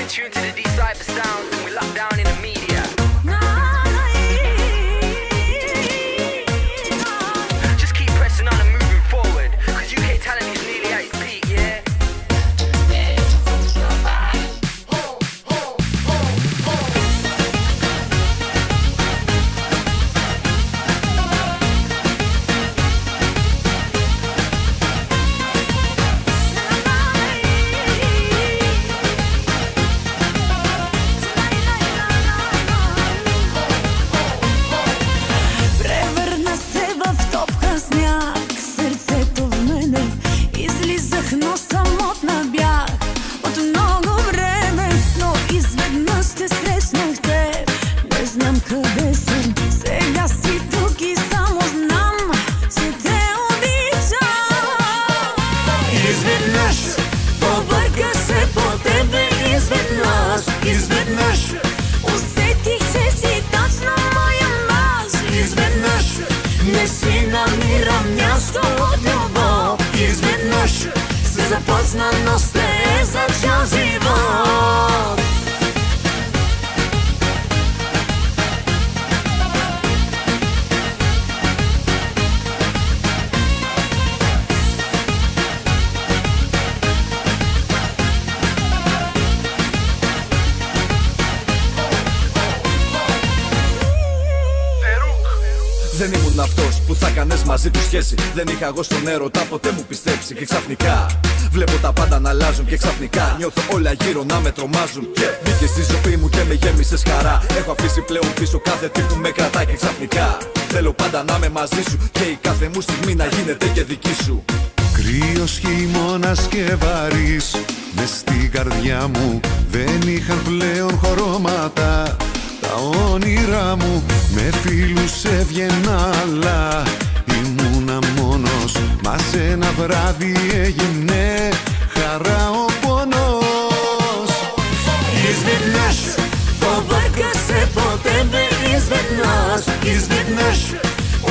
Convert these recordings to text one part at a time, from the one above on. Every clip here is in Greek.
tuned to the D-Cypher sounds and we're locked down in the media. Just keep pressing on and moving forward, cause UK talent is nearly at its peak, yeah? Но самотна бях от много време, но изведнъж те срещнах теб. Не знам къде съм, сега си тук и само знам, че те обичам. Изведнъж побърках се по тебе, изведнъж усетих, че си точно моя мъж. Изведнъж не си намирам място от любов. Изведнъж се започна, но сте за цял живот. Δεν ήμουν αυτός που θα κάνες μαζί του σχέση. Δεν είχα εγώ στον έρωτα ποτέ μου πιστέψει. Και ξαφνικά βλέπω τα πάντα να αλλάζουν. Και ξαφνικά νιώθω όλα γύρω να με τρομάζουν. Και μπήκες στη ζωή μου και με γέμισες χαρά. Έχω αφήσει πλέον πίσω κάθε τι που με κρατάει. Και ξαφνικά θέλω πάντα να είμαι μαζί σου. Και η κάθε μου στιγμή να γίνεται και δική σου. Κρύος χειμώνας και βαρύς μες στην καρδιά μου δεν είχαν πλέον χρώματα. Τα όνειρά μου με φίλους έβγαινα, αλλά ήμουνα μόνος. Μα σε ένα βράδυ έγινε χαρά ο πόνος. Изведнъж побърках се по тебе, изведнъж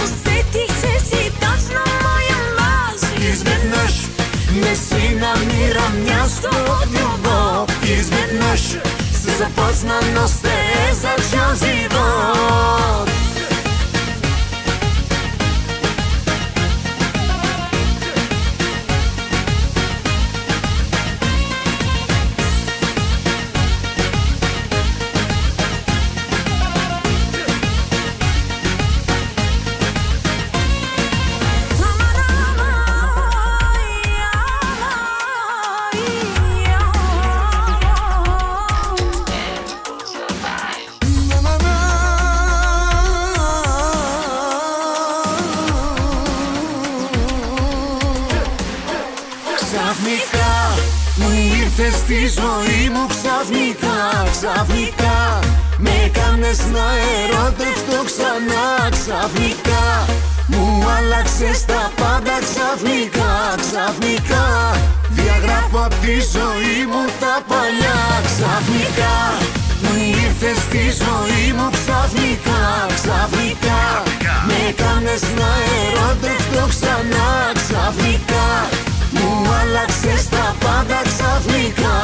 Усетих, че си точно моя мъж. Изведнъж не си намирам място от любов. Изведнъж се започна, но сте за цял живот. Ξαφνικά μου ήρθες στη ζωή μου, ξαφνικά με έκανες να ερωτευτώ ξανά. Ξαφνικά μου άλλαξες τα πάντα, ξαφνικά διαγράφω απ' τη ζωή μου τα παλιά. Ξαφνικά μου ήρθες στη ζωή μου, ξαφνικά με έκανες να ερωτευτώ ξανά. Ξαφνικά μου άλλαξες τα πάντα, ξαφνικά